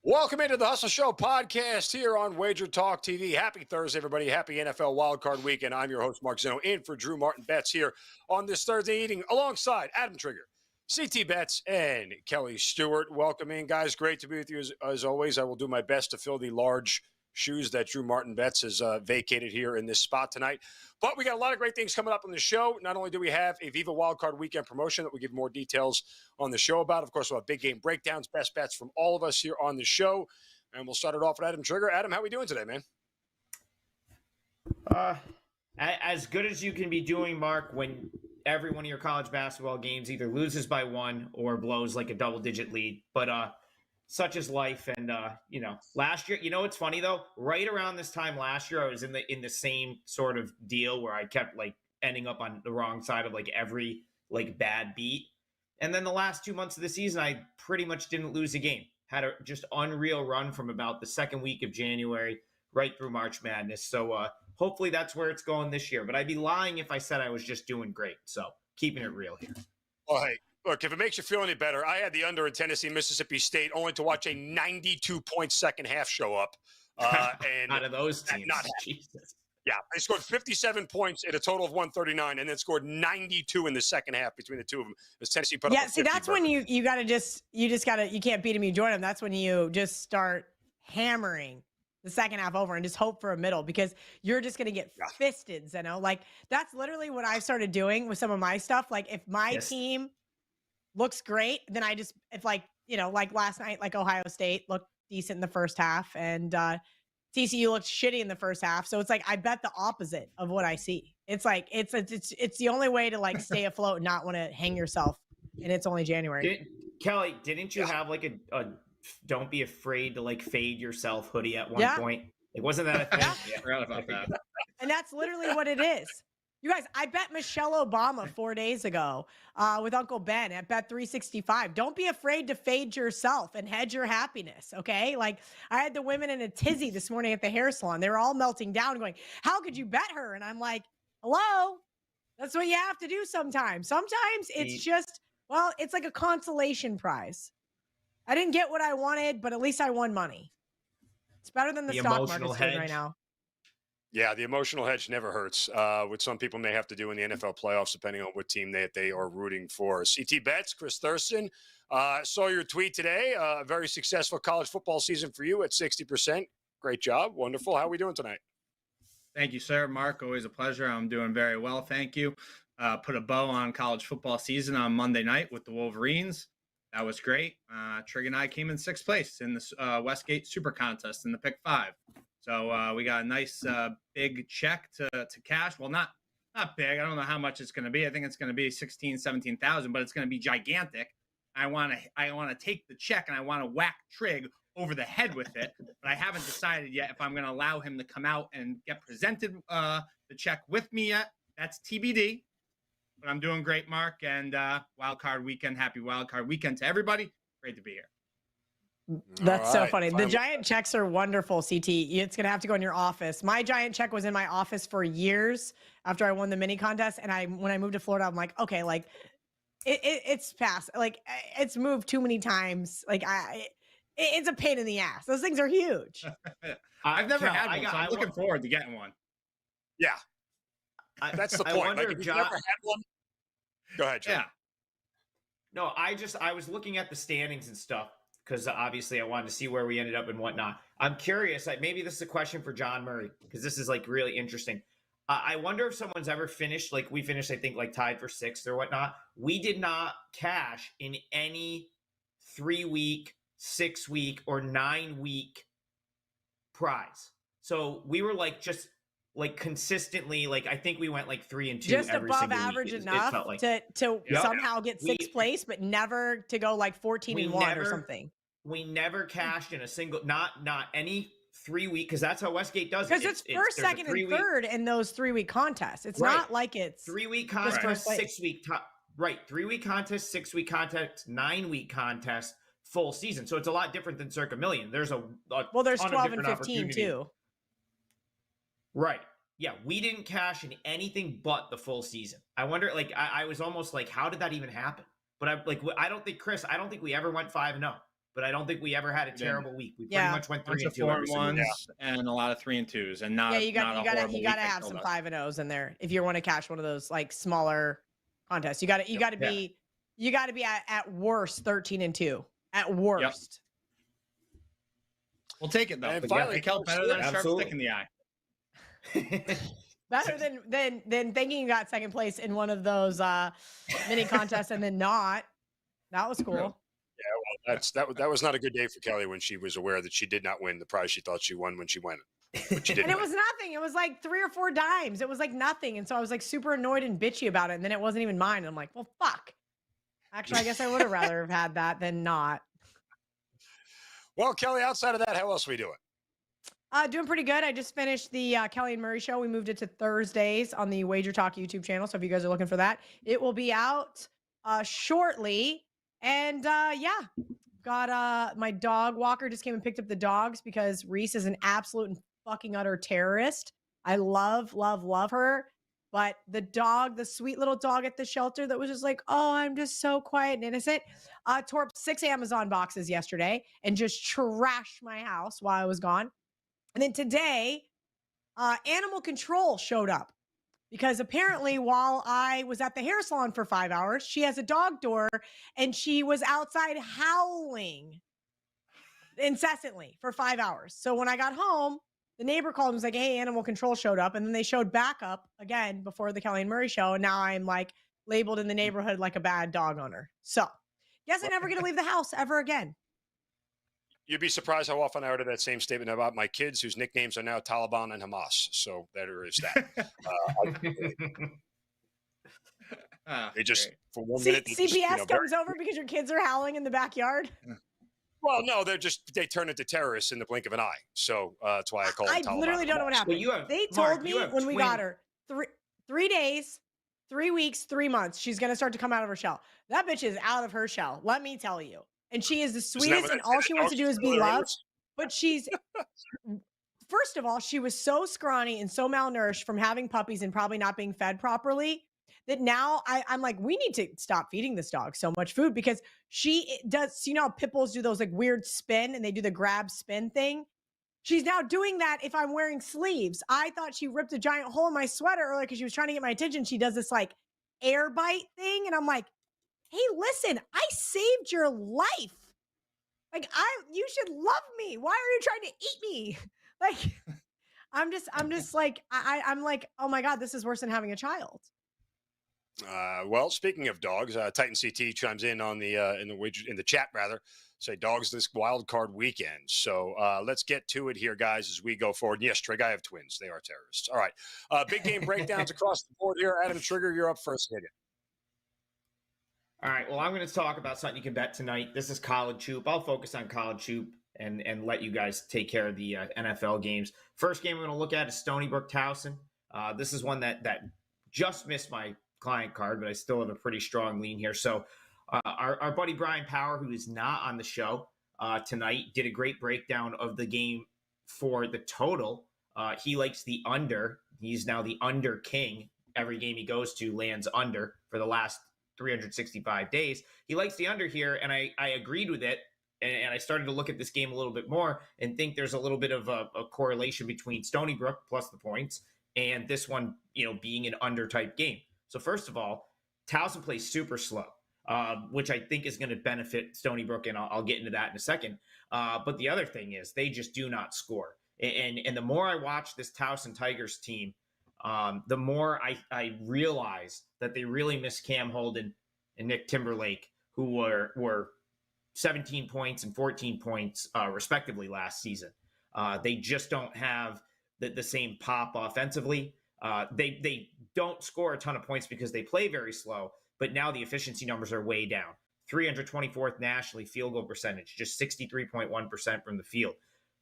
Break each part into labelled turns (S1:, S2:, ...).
S1: Welcome into the Hustle Show podcast here on Wager Talk TV. Happy Thursday, everybody. Happy NFL Wildcard Weekend. I'm your host, Mark Zeno, in for Drew Martin Betts here on this Thursday evening alongside Adam Trigger, CT Betts, and Kelly Stewart. Welcome in, guys. Great to be with you as always. I will do my best to fill the large shoes that Drew Martin Betts has vacated here in this spot tonight. But we got a lot of great things coming up on the show. Not only do we have a Viva Wildcard Weekend promotion that we'll give more details on the show about. Of course, we'll have big game breakdowns, best bets from all of us here on the show. And we'll start it off with Adam Trigger. Adam, how are we doing today, man?
S2: As good as you can be doing, Mark, when every one of your college basketball games either loses by one or blows like a double-digit lead. But such is life. And, last year, it's funny, though? Right around this time last year, I was in the same sort of deal where I kept, ending up on the wrong side of, every, bad beat. And then the last 2 months of the season, I pretty much didn't lose a game. Had a just unreal run from about the second week of January right through March Madness. So hopefully that's where it's going this year. But I'd be lying if I said I was just doing great. So keeping it real here.
S1: Well, hey, look, if it makes you feel any better, I had the under in Tennessee, Mississippi State, only to watch a 92-point second half show up. And
S2: out of those teams, Jesus.
S1: Yeah, they scored 57 points at a total of 139, and then scored 92 in the second half between the two of them. As Tennessee put up.
S3: Yeah, see, that's when you can't beat them, you join them. That's when you just start hammering the second half over and just hope for a middle, because you're just going to get fisted, Zeno. That's literally what I've started doing with some of my stuff. If my team looks great, then if last night, Ohio State looked decent in the first half, and TCU looked shitty in the first half. So it's I bet the opposite of what I see. It's it's the only way to stay afloat and not want to hang yourself. And it's only January.
S2: Kelly, didn't you have a don't be afraid to fade yourself hoodie at one point? Wasn't that a thing?
S4: Yeah, I forgot about that.
S3: And that's literally what it is. You guys, I bet Michelle Obama 4 days ago with Uncle Ben at Bet 365. Don't be afraid to fade yourself and hedge your happiness, okay? I had the women in a tizzy this morning at the hair salon. They were all melting down going, how could you bet her? And I'm like, hello? That's what you have to do sometimes. Sometimes it's just, it's like a consolation prize. I didn't get what I wanted, but at least I won money. It's better than the stock market's doing right now.
S1: Yeah, the emotional hedge never hurts, which some people may have to do in the NFL playoffs, depending on what team they are rooting for. CT Betts, Chris Thurston, saw your tweet today. A very successful college football season for you at 60%. Great job. Wonderful. How are we doing tonight?
S4: Thank you, sir. Mark, always a pleasure. I'm doing very well. Thank you. Put a bow on college football season on Monday night with the Wolverines. That was great. Trig and I came in sixth place in the Westgate Super Contest in the Pick 5. So we got a nice big check to cash. Well, not big. I don't know how much it's going to be. I think it's going to be 16,000, 17,000, but it's going to be gigantic. I want to take the check and I want to whack Trig over the head with it. But I haven't decided yet if I'm going to allow him to come out and get presented the check with me yet. That's TBD. But I'm doing great, Mark. And Wildcard Weekend. Happy Wildcard Weekend to everybody. Great to be here.
S3: That's so funny. The giant checks are wonderful, CT. It's going to have to go in your office. My giant check was in my office for years after I won the mini contest. And when I moved to Florida, I'm like, okay, it's past. It's moved too many times. It's a pain in the ass. Those things are huge.
S4: I've never had one, so I'm looking forward to getting one.
S1: Yeah. That's the point.
S2: I wonder if
S1: you've never had one. Go ahead, John.
S4: Yeah.
S2: No, I was looking at the standings and stuff, because obviously I wanted to see where we ended up and whatnot. I'm curious, maybe this is a question for John Murray, because this is really interesting. I wonder if someone's ever finished, we finished, I think, tied for sixth or whatnot. We did not cash in any 3-week, 6-week, or 9-week prize. So we were just consistently, I think we went 3-2
S3: just
S2: every
S3: above
S2: single
S3: average
S2: week.
S3: enough to somehow get sixth place, but never to go 14-1 or something.
S2: We never cashed in a single, not any 3-week, because that's how Westgate does it.
S3: Because it's first, second, and third in those 3-week contests. It's not like it's
S2: 3-week contest, 6-week, right? 3-week contest, 6-week contest, 9-week contest, full season. So it's a lot different than Circa Million. There's
S3: there's 12 and 15 too.
S2: Right. Yeah, we didn't cash in anything but the full season. I wonder, I was almost how did that even happen? But I don't think we ever went 5-0. but I don't think we ever had a terrible week. We pretty
S3: Yeah.
S2: much went
S4: Bunch
S2: 3
S4: of
S2: and 2 every
S4: 4-1s
S2: single week.
S4: and a lot of 3-2s, and not
S3: Yeah, you
S4: not a
S3: got
S4: horrible
S3: you got to
S4: week
S3: have
S4: until
S3: some
S4: that.
S3: 5-0s in there if you want to cash one of those like smaller contests. You got to be at worst 13-2 at worst.
S4: We'll take it though.
S1: And
S4: But
S1: finally,
S4: yeah, Kel, better than a sharp
S2: Absolutely.
S4: stick in the eye.
S3: Better than thinking you got second place in one of those mini contests and then not. That was cool.
S1: Yeah, well, that was not a good day for Kelly when she was aware that she did not win the prize she thought she won when she won it. But she didn't.
S3: And it
S1: win.
S3: was nothing. It was like 3 or 4 dimes. It was like nothing. And so I was like super annoyed and bitchy about it. And then it wasn't even mine. And I'm like, well, fuck. Actually, I guess I would have rather have had that than not.
S1: Well, Kelly, outside of that, how else are we doing?
S3: Doing pretty good. I just finished the Kelly and Murray show. We moved it to Thursdays on the Wager Talk YouTube channel. So if you guys are looking for that, it will be out shortly. And got my dog walker just came and picked up the dogs because Reese is an absolute and fucking utter terrorist. I love her. But the sweet little dog at the shelter that was just like, oh, I'm just so quiet and innocent, tore up 6 Amazon boxes yesterday and just trashed my house while I was gone. And then today, animal control showed up because apparently while I was at the hair salon for 5 hours, she has a dog door and she was outside howling incessantly for 5 hours. So when I got home, the neighbor called and was like, hey, animal control showed up. And then they showed back up again before the Kelly and Murray show. And now I'm like labeled in the neighborhood like a bad dog owner. So guess I'm never going to leave the house ever again.
S1: You'd be surprised how often I heard that same statement about my kids whose nicknames are now Taliban and Hamas. So there is that. They just, for 1 minute.
S3: CPS comes over because your kids are howling in the backyard.
S1: Well, no, they turn into terrorists in the blink of an eye. So that's why I call them Taliban.
S3: I literally don't know what happened. They told me when we got her 3 days, 3 weeks, 3 months, she's going to start to come out of her shell. That bitch is out of her shell. Let me tell you. And she is the sweetest, and all she wants to do is be loved. But she's, first of all, she was so scrawny and so malnourished from having puppies and probably not being fed properly that now I'm like, we need to stop feeding this dog so much food because she does, you know how pit bulls do those like weird spin and they do the grab spin thing? She's now doing that if I'm wearing sleeves. I thought she ripped a giant hole in my sweater earlier because she was trying to get my attention. She does this like air bite thing. And I'm like, hey, listen, I saved your life. Like you should love me. Why are you trying to eat me? Like, I'm just like, I'm like, oh my God, this is worse than having a child.
S1: Well, speaking of dogs, Titan CT chimes in on the in the chat rather. Say dogs this wild card weekend. So let's get to it here, guys, as we go forward. And yes, Trig, I have twins. They are terrorists. All right. Big game breakdowns across the board here. Adam Trigger, you're up first. Hit it.
S2: All right. Well, I'm going to talk about something you can bet tonight. This is College Hoop. I'll focus on College Hoop and let you guys take care of the NFL games. First game we're going to look at is Stony Brook Towson. This is one that just missed my client card, but I still have a pretty strong lean here. So our buddy Brian Power, who is not on the show tonight, did a great breakdown of the game for the total. He likes the under. He's now the under king. Every game he goes to lands under for the last 365 days. He likes the under here, and I agreed with it. And I started to look at this game a little bit more and think there's a little bit of a correlation between Stony Brook plus the points and this one, being an under type game. So first of all, Towson plays super slow, which I think is going to benefit Stony Brook, and I'll get into that in a second. But the other thing is they just do not score. And the more I watch this Towson Tigers team, the more I realize that they really miss Cam Holden and Nick Timberlake, who were 17 points and 14 points, respectively, last season. They just don't have the same pop offensively. They don't score a ton of points because they play very slow, but now the efficiency numbers are way down. 324th nationally field goal percentage, just 63.1% from the field.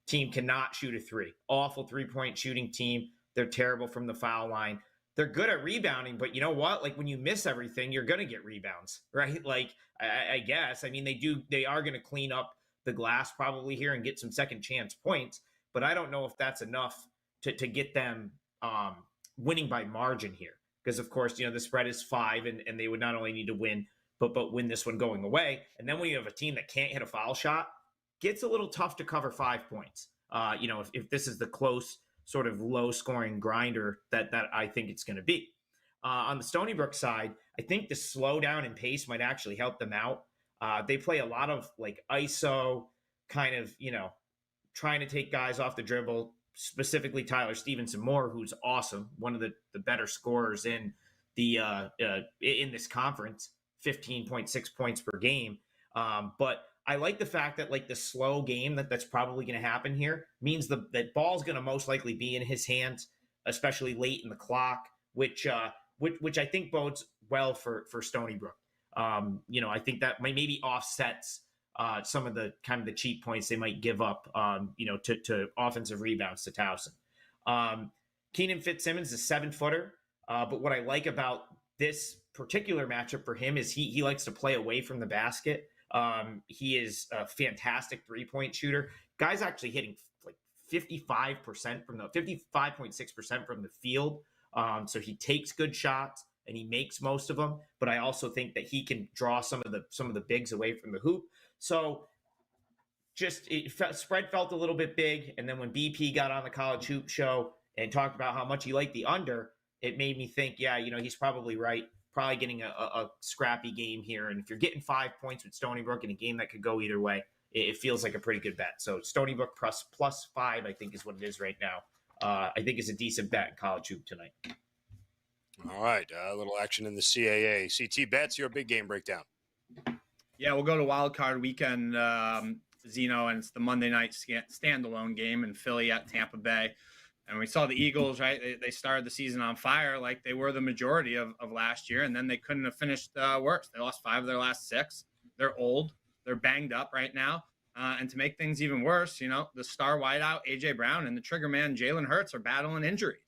S2: Team cannot shoot a three. Awful three-point shooting team. They're terrible from the foul line. They're good at rebounding, but you know what? Like when you miss everything, you're going to get rebounds, right? Like I guess, they are going to clean up the glass probably here and get some second chance points, but I don't know if that's enough to get them winning by margin here. Because of course, the spread is 5 and they would not only need to win, but win this one going away. And then when you have a team that can't hit a foul shot, gets a little tough to cover 5 points. If this is the close sort of low scoring grinder that I think it's going to be. On the Stony Brook side, I think the slowdown in pace might actually help them out. They play a lot of like ISO kind of, trying to take guys off the dribble, specifically Tyler Stevenson Moore, who's awesome. One of the better scorers in in this conference, 15.6 points per game. But I like the fact that like the slow game that's probably going to happen here means that ball's going to most likely be in his hands, especially late in the clock, which I think bodes well for Stony Brook. I think that maybe offsets some of the kind of the cheap points they might give up, to offensive rebounds to Towson. Keenan Fitzsimmons is a 7-footer, but what I like about this particular matchup for him is he likes to play away from the basket. He is a fantastic 3-point shooter. Guy's actually hitting like 55% from the 55.6% from the field. So he takes good shots and he makes most of them. But I also think that he can draw some of the bigs away from the hoop. So spread felt a little bit big. And then when BP got on the College Hoop Show and talked about how much he liked the under, it made me think, he's probably right. Probably getting a scrappy game here. And if you're getting 5 points with Stony Brook in a game that could go either way, it feels like a pretty good bet. So Stony Brook plus 5, I think is what it is right now. I think is a decent bet in College Hoop tonight.
S1: All right. A little action in the CAA. CT bets, your big game breakdown.
S4: Yeah, we'll go to Wildcard Weekend, Zeno, and it's the Monday night standalone game in Philly at Tampa Bay. And we saw the Eagles, right? They started the season on fire like they were the majority of last year, and then they couldn't have finished worse. They lost 5 of their last 6. They're old. They're banged up right now. And to make things even worse, the star wideout, A.J. Brown, and the trigger man, Jalen Hurts, are battling injuries.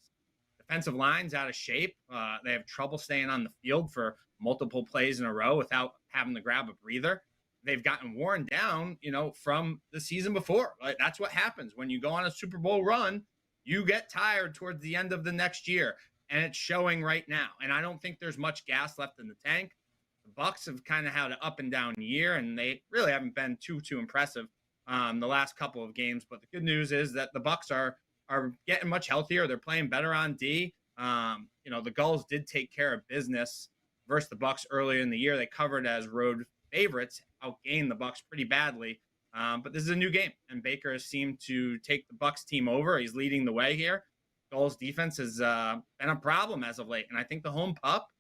S4: Defensive line's out of shape. They have trouble staying on the field for multiple plays in a row without having to grab a breather. They've gotten worn down, from the season before. Like, that's what happens when you go on a Super Bowl run. You get tired towards the end of the next year, and it's showing right now. And I don't think there's much gas left in the tank. The Bucs have kind of had an up and down year, and they really haven't been too impressive the last couple of games. But the good news is that the Bucs are getting much healthier. They're playing better on D. The Gulls did take care of business versus the Bucs earlier in the year. They covered as road favorites, outgained the Bucs pretty badly. But this is a new game, and Baker has seemed to take the Bucs team over. He's leading the way here. Gulls defense has been a problem as of late, and I think the home pup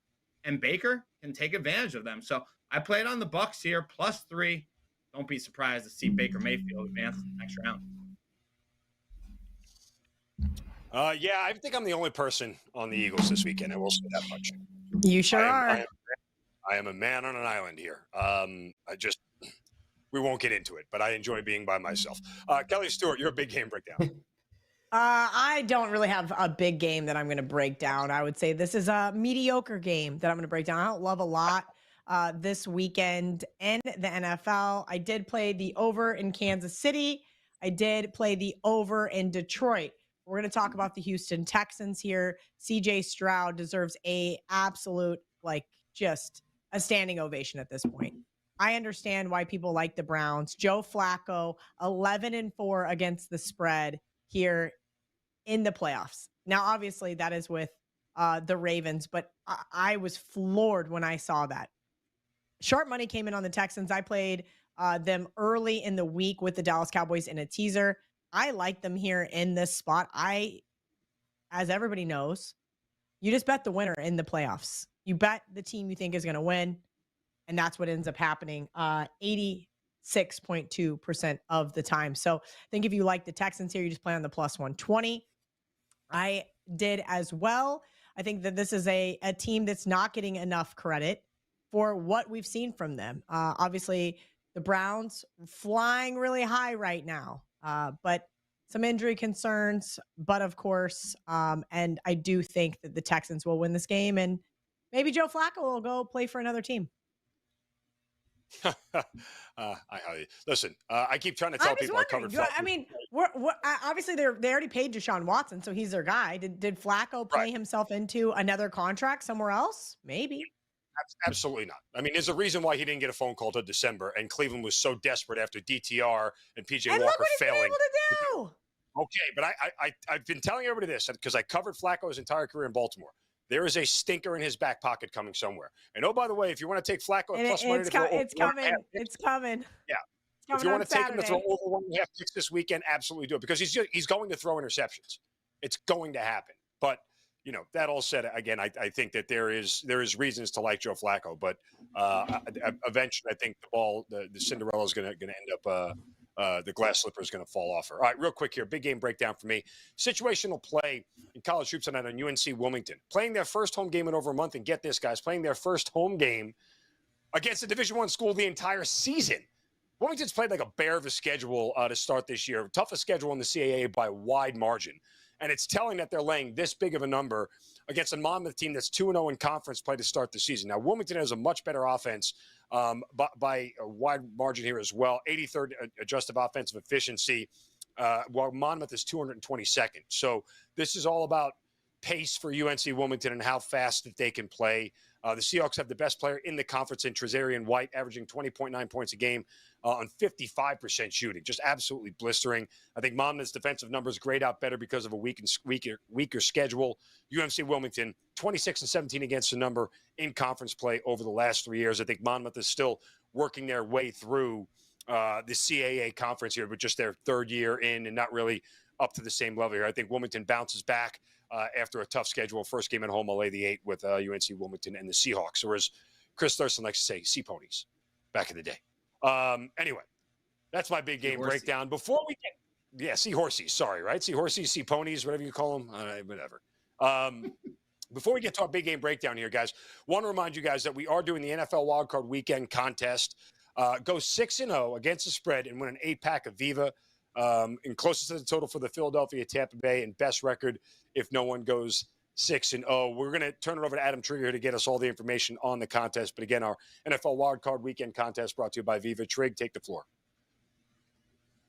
S4: and Baker can take advantage of them. So I played on the Bucs here, +3. Don't be surprised to see Baker Mayfield advance to the next round.
S1: I think I'm the only person on the Eagles this weekend. I will say that much.
S3: You sure are.
S1: I am a man on an island here. We won't get into it, but I enjoy being by myself. Kelly Stewart, your big game breakdown.
S3: I don't really have a big game that I'm going to break down. I would say this is a mediocre game that I'm going to break down. I don't love a lot this weekend in the NFL. I did play the over in Kansas City. I did play the over in Detroit. We're going to talk about the Houston Texans here. CJ Stroud deserves a absolute, just a standing ovation at this point. I understand why people like the Browns. Joe Flacco, 11-4 against the spread here in the playoffs. Now, obviously, that is with the Ravens, but I was floored when I saw that. Sharp money came in on the Texans. I played them early in the week with the Dallas Cowboys in a teaser. I like them here in this spot. As everybody knows, you just bet the winner in the playoffs. You bet the team you think is going to win. And that's what ends up happening 86.2% of the time. So I think if you like the Texans here, you just play on the +120. I did as well. I think that this is a team that's not getting enough credit for what we've seen from them. Obviously, the Browns flying really high right now, but some injury concerns. But of course, and I do think that the Texans will win this game, and maybe Joe Flacco will go play for another team.
S1: Listen, I keep trying to tell people I covered.
S3: I mean, we're obviously they already paid Deshaun Watson, so he's their guy. Did Flacco play himself into another contract somewhere else? Maybe.
S1: Absolutely not. I mean, there's a reason why he didn't get a phone call to December, and Cleveland was so desperate after DTR and PJ
S3: And
S1: Walker
S3: look what he's been
S1: failing.
S3: able to do.
S1: Okay, but I've been telling everybody this because I covered Flacco's entire career in Baltimore. There is a stinker in his back pocket coming somewhere. And oh, by the way, if you want to take Flacco at plus money,
S3: it's coming. It's coming.
S1: Yeah.
S3: It's
S1: If you want to take him to throw
S3: Saturday.
S1: over 1.5 picks this weekend, absolutely do it because he's going to throw interceptions. It's going to happen. But that all said, again, I think that there is reasons to like Joe Flacco, but eventually, I think the Cinderella is going to end up. The glass slipper is going to fall off her. All right, real quick here. Big game breakdown for me. Situational play in college hoops tonight on UNC Wilmington. Playing their first home game in over a month. And get this, guys, playing their first home game against a Division I school the entire season. Wilmington's played like a bear of a schedule to start this year. Toughest schedule in the CAA by a wide margin. And it's telling that they're laying this big of a number against a Monmouth team that's 2-0 in conference play to start the season. Now, Wilmington has a much better offense by a wide margin here as well. 83rd adjusted offensive efficiency, while Monmouth is 222nd. So this is all about pace for UNC Wilmington and how fast that they can play. The Seahawks have the best player in the conference in Trezarian White, averaging 20.9 points a game on 55% shooting. Just absolutely blistering. I think Monmouth's defensive numbers grade out better because of a weaker schedule. UNC Wilmington, 26-17 against the number in conference play over the last 3 years. I think Monmouth is still working their way through the CAA conference here, but just their third year in and not really up to the same level here. I think Wilmington bounces back after a tough schedule. First game at home, I'll lay the 8 with UNC Wilmington and the Seahawks, or as Chris Thurston likes to say, Sea Ponies back in the day. Anyway, that's my big game breakdown. Before we get, Seahorsies, sorry, right? Seahorsies, Sea Ponies, whatever you call them, whatever. Before we get to our big game breakdown here, guys, want to remind you guys that we are doing the NFL Wildcard Weekend contest. Go 6-0 against the spread and win an 8-pack of Viva. And closest to the total for the Philadelphia, Tampa Bay, and best record if no one goes 6-0. We're going to turn it over to Adam Trigger here to get us all the information on the contest. But again, our NFL Wildcard Weekend contest brought to you by Viva. Trig, take the floor.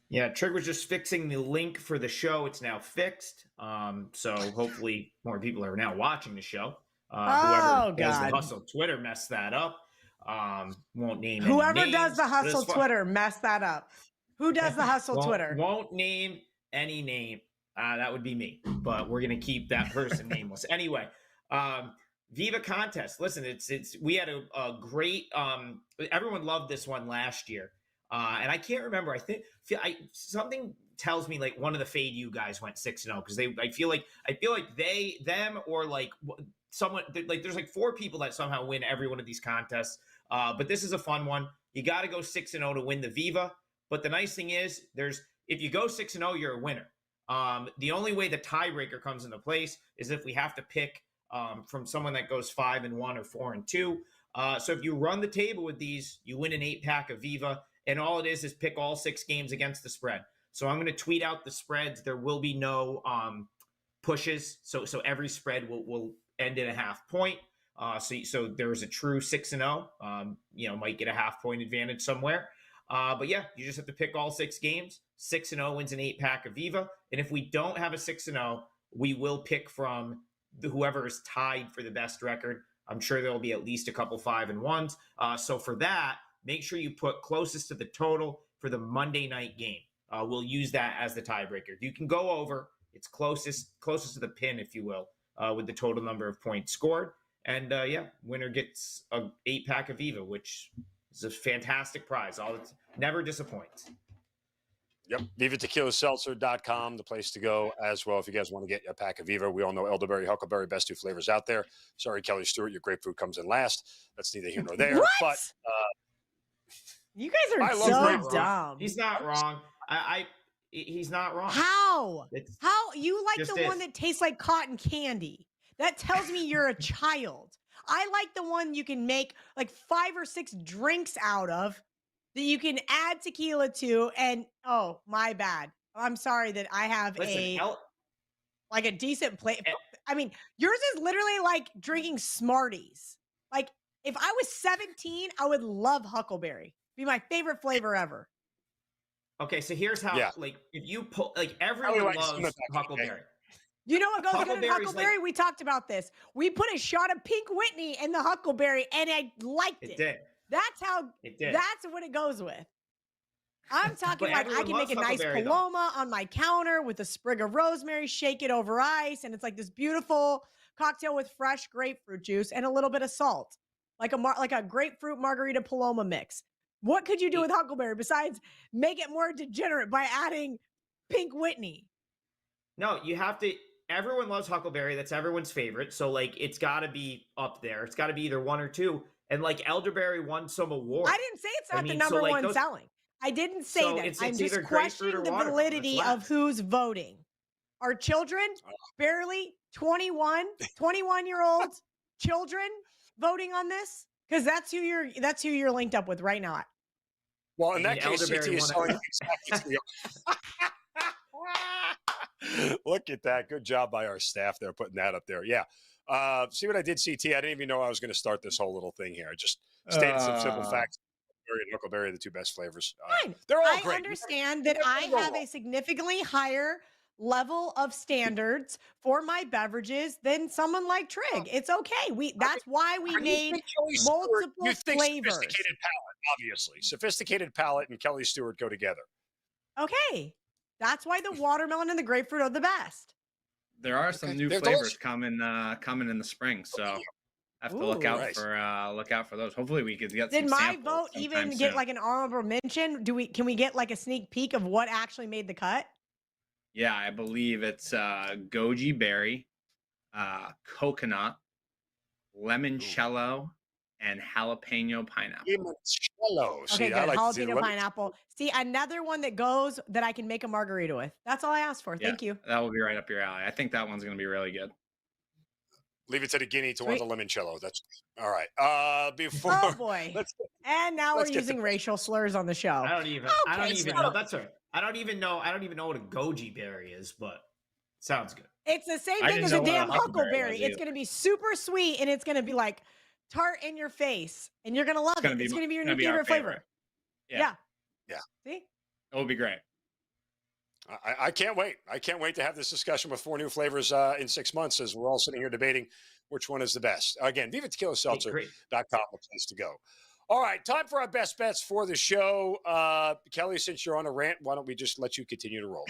S2: Yeah, Trig was just fixing the link for the show. It's now fixed. So hopefully more people are now watching the show. Whoever does the Hustle Twitter messed that up. Won't name
S3: whoever
S2: any names,
S3: does the Hustle Twitter messed that up. Who does the Hustle Twitter?
S2: Won't name any name. That would be me, but we're gonna keep that person nameless. Anyway, Viva contest. Listen, we had a great. Everyone loved this one last year, and I can't remember. Something tells me like one of the Fade You guys went 6-0 because I feel like them or like someone like there's like 4 people that somehow win every one of these contests. But this is a fun one. You got to go 6-0 to win the Viva. But the nice thing is, if you go 6-0, you're a winner. The only way the tiebreaker comes into place is if we have to pick from someone that goes 5-1 or 4-2. So if you run the table with these, you win an 8-pack of Viva, and all it is pick all 6 games against the spread. So I'm going to tweet out the spreads. There will be no pushes, so every spread will end in a half point. So there's a true 6-0. Might get a half point advantage somewhere. But yeah, you just have to pick all 6 games. 6-0 wins an 8-pack of Viva. And if we don't have a 6-0, we will pick from whoever is tied for the best record. I'm sure there'll be at least a couple 5-1s. So for that, make sure you put closest to the total for the Monday night game. We'll use that as the tiebreaker. You can go over. It's closest to the pin, if you will, with the total number of points scored. And winner gets a 8-pack of Viva, which is a fantastic prize. Never disappoints.
S1: Yep. VivaTequilaSeltzer.com, the place to go as well if you guys want to get a pack of Viva. We all know elderberry, huckleberry, best 2 flavors out there. Sorry, Kelly Stewart, your grapefruit comes in last. That's neither here nor there.
S3: What?
S1: But
S3: you guys are so dumb.
S2: He's not wrong. He's not wrong.
S3: How you like the one that tastes like cotton candy? That tells me you're a child. I like the one you can make like 5 or 6 drinks out of that you can add tequila to. And oh, my bad. I'm sorry that I have a decent plate. I mean, yours is literally like drinking Smarties. Like if I was 17, I would love huckleberry. Be my favorite flavor ever.
S2: Okay, so here's how. Like if you pull, like everyone loves huckleberry.
S3: You know what goes good in
S2: Huckleberry's
S3: Huckleberry? We talked about this. We put a shot of Pink Whitney in the Huckleberry, and I liked it.
S2: It did.
S3: That's how.
S2: It did.
S3: That's what it goes with. I'm talking
S2: But
S3: like I
S2: everyone
S3: can make a
S2: loves
S3: nice
S2: Huckleberry, though.
S3: Paloma on my counter with a sprig of rosemary, shake it over ice, and it's like this beautiful cocktail with fresh grapefruit juice and a little bit of salt, like a grapefruit margarita Paloma mix. What could you do with Huckleberry besides make it more degenerate by adding Pink Whitney?
S2: No, you have to. Everyone loves Huckleberry. That's everyone's favorite. So, like, it's got to be up there. It's got to be either one or two. And, like, elderberry won some award.
S3: I didn't say it's not the number one selling. I didn't say that.
S2: It's
S3: I'm just
S2: either grapefruit or
S3: questioning the
S2: watermelon.
S3: validity of who's voting. Are children, barely 21-year-old children voting on this? Because that's who you're linked up with right now.
S1: Well, in that case, CT is selling exactly. Look at that. Good job by our staff there putting that up there. Yeah. See what I did, CT? I didn't even know I was going to start this whole little thing here. I just stated some simple facts. Huckleberry and Huckleberry are the two best flavors.
S3: Fine.
S1: They're all
S3: I
S1: great.
S3: understand that I have a significantly higher level of standards for my beverages than someone like Trig. It's okay. That's why we made multiple flavors.
S1: Sophisticated palate, obviously. Sophisticated palate and Kelly Stewart go together.
S3: Okay. That's why the watermelon and the grapefruit are the best.
S4: There are some new flavors coming in the spring, so have to look out for those. Hopefully, we could get.
S3: Did
S4: some
S3: my vote even get
S4: soon.
S3: like an honorable mention? Can we get like a sneak peek of what actually made the cut?
S4: Yeah, I believe it's goji berry, coconut, limoncello, and jalapeno pineapple.
S1: Limoncello.
S3: Okay, good. Jalapeno pineapple. See, another one that goes that I can make a margarita with. That's all I asked for.
S4: Yeah,
S3: Thank you.
S4: That will be right up your alley. I think that one's going to be really good.
S1: Leave it to the guinea to want the limoncello. That's all right. Before.
S3: Oh boy. And now we're using racial slurs on the show.
S2: I don't even know. That's right. I don't even know what a goji berry is, but sounds good.
S3: It's the same thing as a damn huckleberry. It's going to be super sweet, and it's going to be like tart in your face, and you're going to love it. It's going to be your new favorite flavor. Yeah. See?
S4: It will be great.
S1: I can't wait. I can't wait to have this discussion with 4 new flavors in 6 months as we're all sitting here debating which one is the best. Again, VivaTequilaSeltzer.com, the place to go. All right, time for our best bets for the show. Kelly, since you're on a rant, why don't we just let you continue to roll?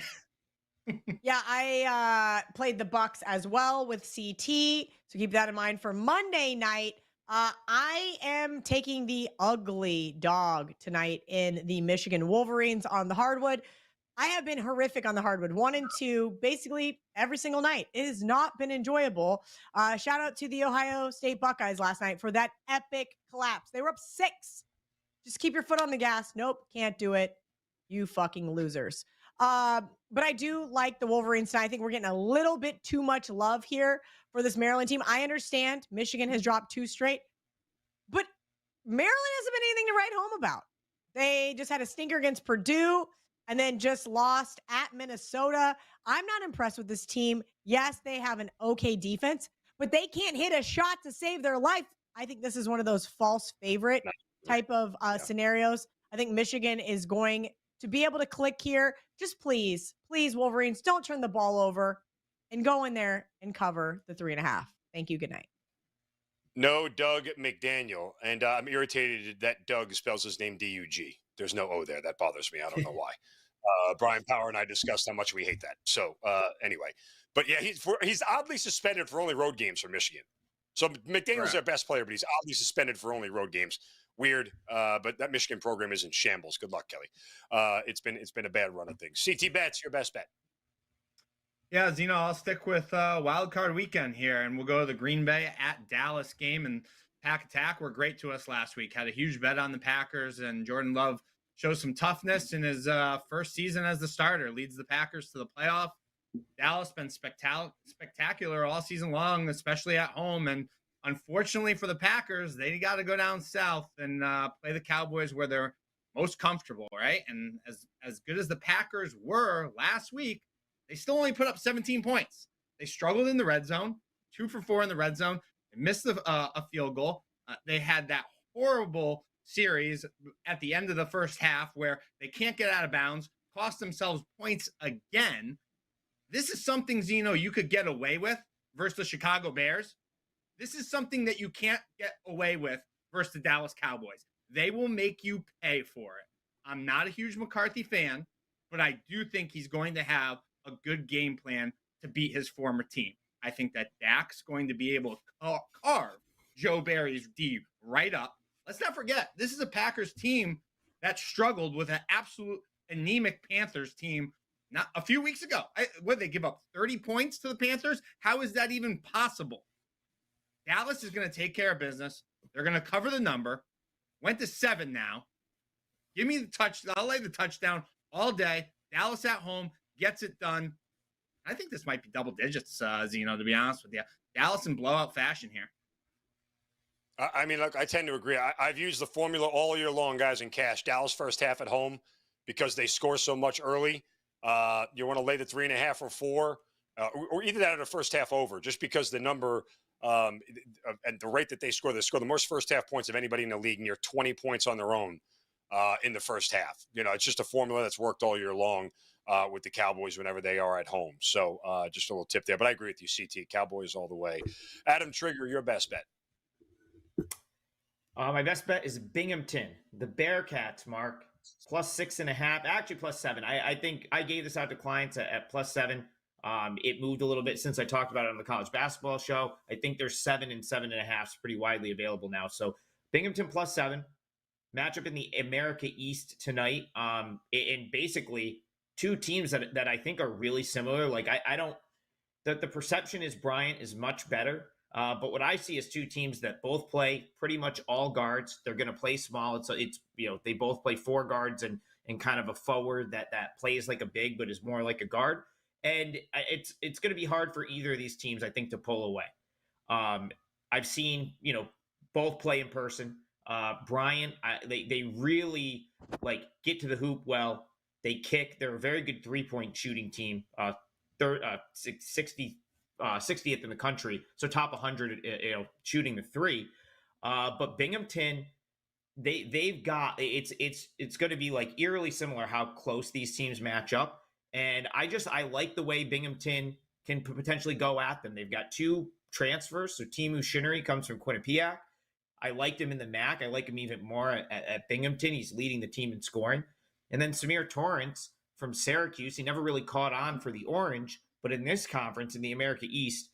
S3: Yeah, I played the Bucks as well with CT, so keep that in mind for Monday night. I am taking the ugly dog tonight in the Michigan Wolverines on the hardwood. I have been horrific on the hardwood, 1 and 2, basically every single night. It has not been enjoyable. Shout out to the Ohio State Buckeyes last night for that epic collapse. They were up 6. Just keep your foot on the gas. Nope, can't do it. You fucking losers. But I do like the Wolverines tonight. I think we're getting a little bit too much love here for this Maryland team. I understand Michigan has dropped 2 straight, but Maryland hasn't been anything to write home about. They just had a stinker against Purdue and then just lost at Minnesota. I'm not impressed with this team. Yes, they have an okay defense, but they can't hit a shot to save their life. I think this is one of those false favorite type of scenarios. I think Michigan is going to be able to click here. Just please, Wolverines, don't turn the ball over and go in there and cover the 3.5. Thank you. Good night.
S1: No Doug McDaniel. And I'm irritated that Doug spells his name D-U-G. There's no O there. That bothers me. I don't know why. Brian Power and I discussed how much we hate that. So anyway, but yeah, he's oddly suspended for only road games for Michigan. So McDaniel's their best player, but he's oddly suspended for only road games. Weird, but that Michigan program is in shambles. Good luck, Kelly. It's been a bad run of things. CT Bets, your best bet.
S4: Yeah, Zeno, I'll stick with Wildcard Weekend here, and we'll go to the Green Bay at Dallas game. And Pack Attack were great to us last week. Had a huge bet on the Packers, and Jordan Love shows some toughness in his first season as the starter. Leads the Packers to the playoff. Dallas been spectacular all season long, especially at home. And unfortunately for the Packers, they got to go down south and play the Cowboys where they're most comfortable, right? And as good as the Packers were last week, they still only put up 17 points. They struggled in the red zone, 2 for 4 in the red zone. They missed a field goal. They had that horrible series at the end of the first half where they can't get out of bounds, cost themselves points again. This is something, Zeno, you could get away with versus the Chicago Bears. This is something that you can't get away with versus the Dallas Cowboys. They will make you pay for it. I'm not a huge McCarthy fan, but I do think he's going to have a good game plan to beat his former team. I think that Dak's going to be able to carve Joe Barry's D right up. Let's not forget, this is a Packers team that struggled with an absolute anemic Panthers team not a few weeks ago. What, they give up 30 points to the Panthers? How is that even possible? Dallas is going to take care of business. They're going to cover the number. Went to 7 now. Give me the touchdown. I'll lay the touchdown all day. Dallas at home gets it done. I think this might be double digits, Zeno, to be honest with you. Dallas in blowout fashion here.
S1: I mean, look, I tend to agree. I've used the formula all year long, guys, in cash. Dallas first half at home because they score so much early. You want to lay the 3.5 or 4, or either that or the first half over, just because the number and the rate that they score the most first half points of anybody in the league, near 20 points on their own in the first half. You know, it's just a formula that's worked all year long with the Cowboys whenever they are at home. So just a little tip there. But I agree with you, CT. Cowboys all the way. Adam Trigger, your best bet.
S2: My best bet is Binghamton, the Bearcats, Mark, +6.5, actually +7. I think I gave this out to clients at +7. It moved a little bit since I talked about it on the college basketball show. I think there's 7 and 7.5 pretty widely available now. So Binghamton +7, matchup in the America East tonight. And basically two teams that I think are really similar. Like I don't, the perception is Bryant is much better. But what I see is two teams that both play pretty much all guards. They're going to play small. It's you know, they both play 4 guards and kind of a forward that plays like a big but is more like a guard. And it's going to be hard for either of these teams, I think, to pull away. I've seen, you know, both play in person. Bryant, they really like get to the hoop well. They kick. They're a very good 3-point shooting team. 60th in the country, so top 100, you know, shooting the 3. But Binghamton, they've got it's going to be like eerily similar how close these teams match up, and I like the way Binghamton can potentially go at them. They've got 2 transfers, so Timu Shinnery comes from Quinnipiac. I liked him in the MAC. I like him even more at Binghamton. He's leading the team in scoring, and then Samir Torrance from Syracuse. He never really caught on for the Orange. But in this conference, in the America East,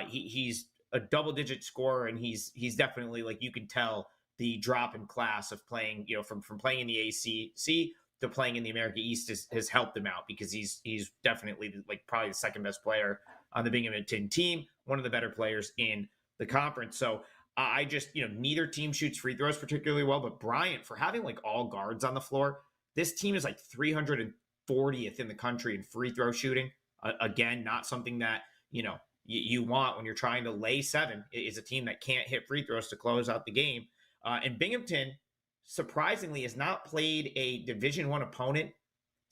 S2: he's a double-digit scorer, and he's definitely, like, you can tell the drop in class of playing, you know, from playing in the ACC to playing in the America East has helped him out, because he's definitely, like, probably the second best player on the Binghamton team, one of the better players in the conference. So I just, you know, neither team shoots free throws particularly well, but Bryant, for having like all guards on the floor, this team is like 340th in the country in free throw shooting. Again, not something that, you know, you want when you're trying to lay 7. It is a team that can't hit free throws to close out the game. And Binghamton, surprisingly, has not played a Division I opponent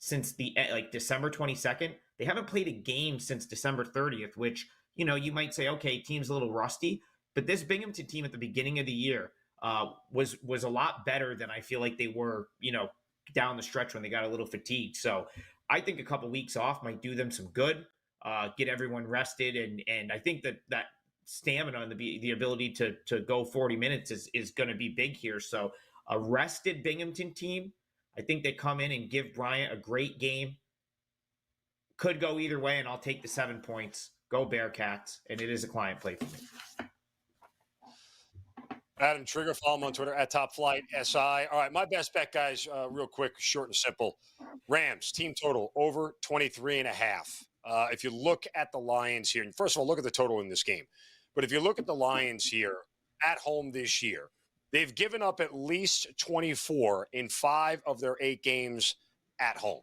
S2: since December 22nd. They haven't played a game since December 30th, which, you know, you might say, okay, team's a little rusty. But this Binghamton team at the beginning of the year was a lot better than I feel like they were, you know, down the stretch when they got a little fatigued. So I think a couple weeks off might do them some good, get everyone rested. And I think that stamina and the ability to go 40 minutes is going to be big here. So a rested Binghamton team, I think they come in and give Bryant a great game. Could go either way, and I'll take the 7 points. Go Bearcats, and it is a client play for me.
S1: Adam Trigger, follow him on Twitter at TopFlightSI. All right, my best bet, guys, real quick, short and simple. Rams, team total, over 23.5. If you look at the Lions here, and first of all, look at the total in this game. But if you look at the Lions here at home this year, they've given up at least 24 in 5 of their 8 games at home.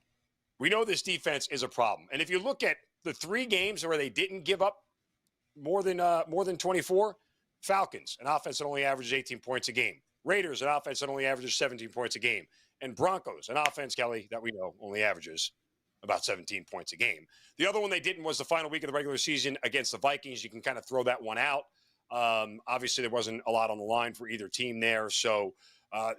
S1: We know this defense is a problem. And if you look at the 3 games where they didn't give up more than 24, Falcons, an offense that only averages 18 points a game. Raiders, an offense that only averages 17 points a game. And Broncos, an offense, Kelly, that we know only averages about 17 points a game. The other one they didn't was the final week of the regular season against the Vikings. You can kind of throw that one out. Obviously, there wasn't a lot on the line for either team there. So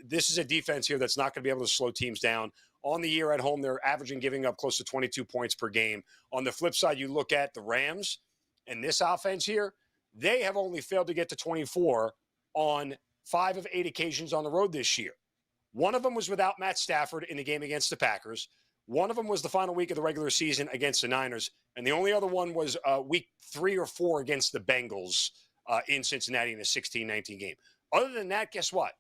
S1: this is a defense here that's not going to be able to slow teams down on the year at home. They're averaging giving up close to 22 points per game. On the flip side, you look at the Rams and this offense here, they have only failed to get to 24 on 5 of 8 occasions on the road this year. One of them was without Matt Stafford in the game against the Packers. One of them was the final week of the regular season against the Niners. And the only other one was week 3 or 4 against the Bengals in Cincinnati in a 16-19 game. Other than that, guess what?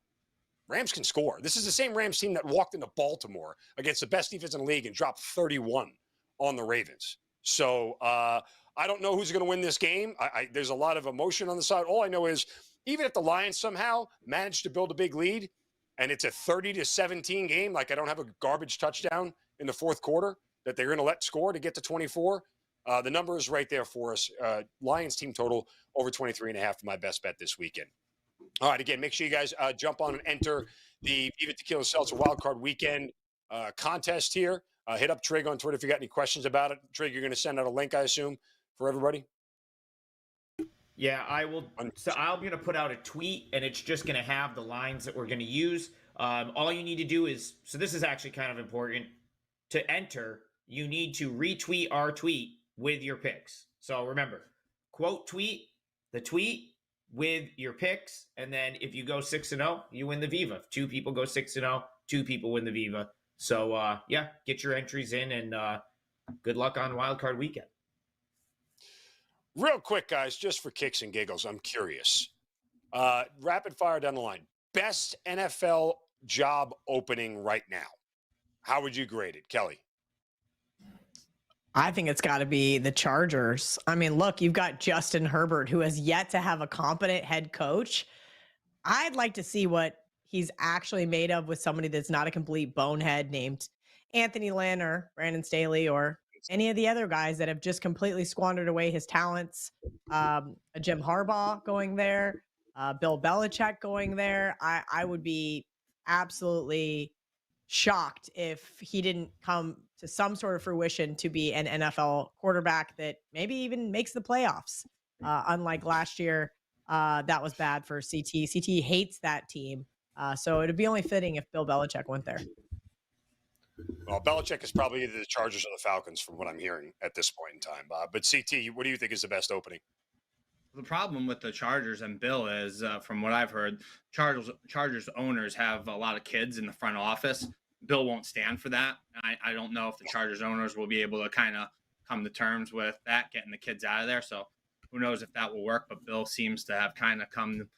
S1: Rams can score. This is the same Rams team that walked into Baltimore against the best defense in the league and dropped 31 on the Ravens. So I don't know who's going to win this game. There's a lot of emotion on the side. All I know is even if the Lions somehow manage to build a big lead and it's a 30-17 game, like I don't have a garbage touchdown in the fourth quarter that they're going to let score to get to 24, the number is right there for us. Lions team total over 23.5 for my best bet this weekend. All right, again, make sure you guys jump on and enter the Viva Tequila Seltzer Wildcard Weekend contest here. Hit up Trig on Twitter if you got any questions about it. Trig, you're going to send out a link, I assume, for everybody?
S2: Yeah, I will. So I'm going to put out a tweet, and it's just going to have the lines that we're going to use. All you need to do is, so this is actually kind of important, to enter, you need to retweet our tweet with your picks. So remember, quote tweet, the tweet with your picks, and then if you go 6-0, you win the Viva. If 2 people go 6-0, 2 people win the Viva. So yeah, get your entries in, and good luck on Wildcard Weekend.
S1: Real quick, guys, just for kicks and giggles, I'm curious. Rapid fire down the line. Best NFL job opening right now. How would you grade it, Kelly?
S3: I think it's got to be the Chargers. I mean, look, you've got Justin Herbert, who has yet to have a competent head coach. I'd like to see what he's actually made of with somebody that's not a complete bonehead named Anthony Lynn or Brandon Staley or any of the other guys that have just completely squandered away his talents. Jim Harbaugh going there, Bill Belichick going there. I would be absolutely shocked if he didn't come to some sort of fruition to be an NFL quarterback that maybe even makes the playoffs. Unlike last year, that was bad for CT. CT hates that team. So it'd be only fitting if Bill Belichick went there.
S1: Well, Belichick is probably either the Chargers or the Falcons from what I'm hearing at this point in time, Bob. But CT, what do you think is the best opening?
S4: The problem with the Chargers and Bill is, from what I've heard, Chargers owners have a lot of kids in the front office. Bill won't stand for that. I don't know if the Chargers owners will be able to kind of come to terms with that, getting the kids out of there. So who knows if that will work, but Bill seems to have kind of come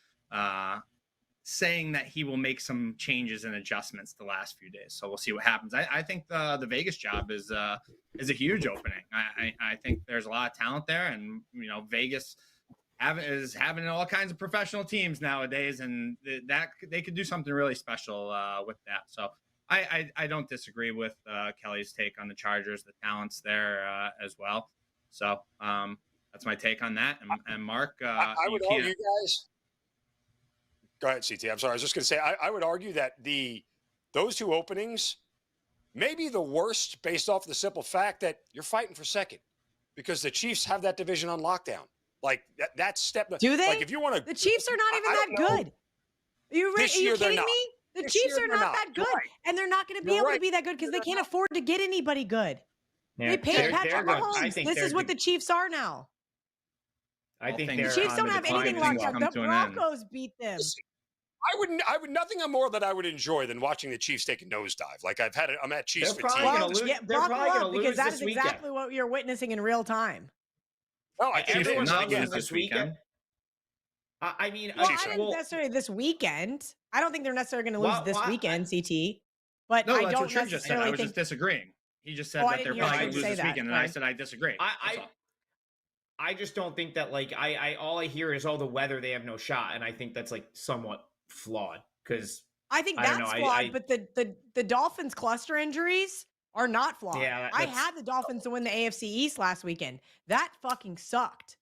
S4: saying that he will make some changes and adjustments the last few days. So we'll see what happens. I think the Vegas job is a huge opening. I think there's a lot of talent there, and Vegas is having all kinds of professional teams nowadays, and that they could do something really special with that. So I don't disagree with Kelly's take on the Chargers. The talent's there as well. So that's my take on that. And Mark,
S1: I would argue, guys. Go ahead, CT. I'm sorry. I was just going to say I would argue that those 2 openings may be the worst based off the simple fact that you're fighting for second because the Chiefs have that division on lockdown. Like that step.
S3: Do they?
S1: Like if you want to,
S3: the Chiefs are not even that good. Are you kidding me? The Chiefs are not that good, and they're not going to be able to be that good because they can't afford to get anybody good.
S2: Yeah,
S3: they paid Patrick Mahomes. This is what the Chiefs are now.
S2: I think
S3: the Chiefs don't have anything locked up. The Broncos beat them.
S1: I would nothing more that I would enjoy than watching the Chiefs take a nosedive. Like I'm at Chiefs fatigue.
S2: They're probably going to lose
S3: because that
S2: this
S3: is exactly what you're witnessing in real time.
S1: No, I can't.
S2: Everyone's not lose this weekend. I mean,
S3: I didn't necessarily this weekend. I don't think they're necessarily going to lose this weekend, CT. But
S4: no,
S3: I
S4: that's
S3: don't
S4: what Trent just said. I was just disagreeing. He just said that they're probably going to lose this weekend, and I said I disagree.
S2: I just don't think that all I hear is the weather, they have no shot, and I think that's somewhat flawed because
S3: I think that's flawed. But the Dolphins cluster injuries are not flawed.
S2: Yeah,
S3: I had the Dolphins to win the AFC East last weekend. That fucking sucked.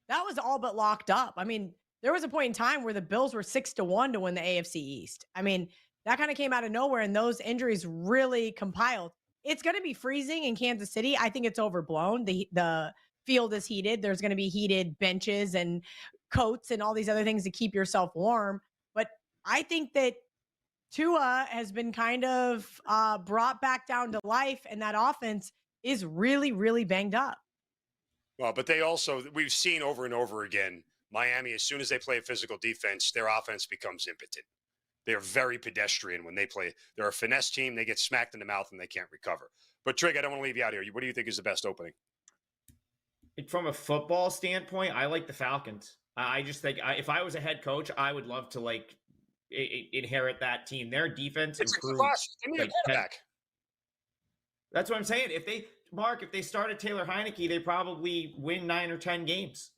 S3: That was all but locked up. I mean, there was a point in time where the Bills were 6-1 to win the AFC East. I mean, that kind of came out of nowhere, and those injuries really compiled. It's going to be freezing in Kansas City. I think it's overblown. The field is heated. There's going to be heated benches and coats and all these other things to keep yourself warm. But I think that Tua has been kind of brought back down to life, and that offense is really, really banged up.
S1: Well, but we've seen over and over again, Miami, as soon as they play a physical defense, their offense becomes impotent. They're very pedestrian when they play. They're a finesse team. They get smacked in the mouth and they can't recover. But Trig, I don't want to leave you out here. What do you think is the best opening?
S2: From a football standpoint, I like the Falcons. I just think if I was a head coach, I would love to inherit that team. Their defense improved. That's what I'm saying. If they started Taylor Heineke, they probably win 9 or 10 games.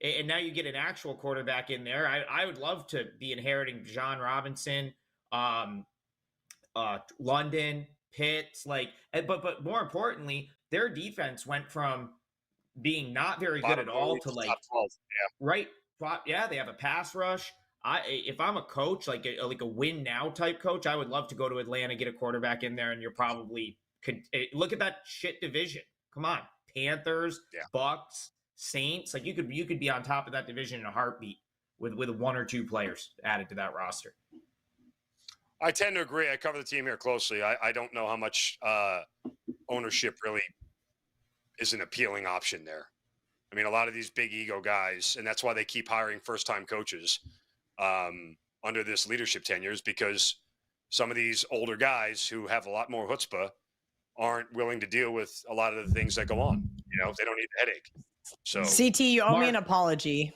S2: And now you get an actual quarterback in there. I would love to be inheriting John Robinson, London, Pitts. But more importantly, their defense went from being not very good at all to top 12, right. Yeah, they have a pass rush. If I'm a coach, like a win now type coach, I would love to go to Atlanta, get a quarterback in there, and you're probably look at that shit division. Come on, Panthers, Bucks, Saints. You could be on top of that division in a heartbeat with 1 or 2 players added to that roster.
S1: I tend to agree. I cover the team here closely. I don't know how much ownership really is an appealing option there. I mean, a lot of these big ego guys, and that's why they keep hiring first-time coaches under this leadership tenure, is because some of these older guys who have a lot more chutzpah aren't willing to deal with a lot of the things that go on. They don't need the headache. So,
S3: CT, you owe me an apology.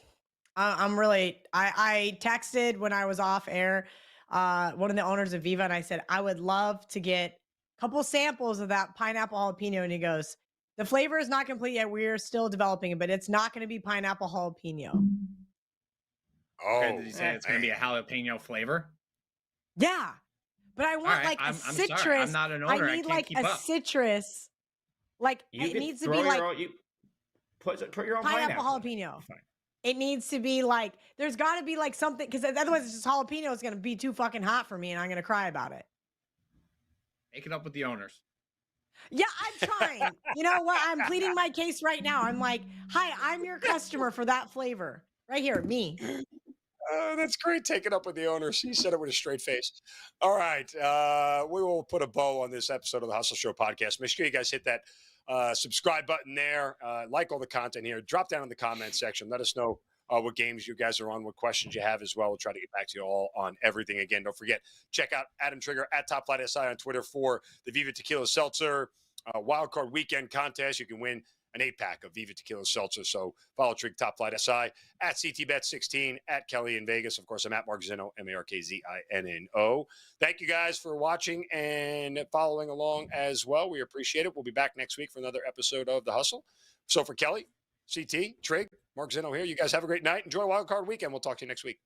S3: I texted when I was off air one of the owners of Viva, and I said, I would love to get a couple samples of that pineapple jalapeno. And he goes, the flavor is not complete yet. We're still developing it, but it's not going to be pineapple jalapeno.
S1: Oh,
S4: did he say it's going to be a jalapeno flavor?
S3: Yeah. But I want a citrus.
S4: Sorry. I'm not an owner.
S3: I need a citrus. It needs to be
S2: put your own
S3: pineapple jalapeno. It needs to be there's got to be something, because otherwise it's just jalapeno is going to be too fucking hot for me and I'm going to cry about it.
S4: Make it up with the owners.
S3: Yeah, I'm trying. You know what? I'm pleading my case right now. I'm like, hi, I'm your customer for that flavor. Right here, me.
S1: That's great. Take it up with the owners. He said it with a straight face. All right. We will put a bow on this episode of the Hustle Show podcast. Make sure you guys hit that subscribe button there. Like all the content here. Drop down in the comment section. Let us know what games you guys are on, what questions you have as well. We'll try to get back to you all on everything. Again, don't forget, check out Adam Trigger at Top Flight SI on Twitter for the Viva Tequila Seltzer Wildcard Weekend contest. You can win an 8-pack of Viva Tequila Seltzer. So follow Trig Top Flight SI at CTBet16 at Kelly in Vegas. Of course, I'm at Mark Zinno, MarkZinno. Thank you guys for watching and following along as well. We appreciate it. We'll be back next week for another episode of The Hustle. So for Kelly, CT, Trig, Mark Zinno here. You guys have a great night. Enjoy Wildcard Weekend. We'll talk to you next week.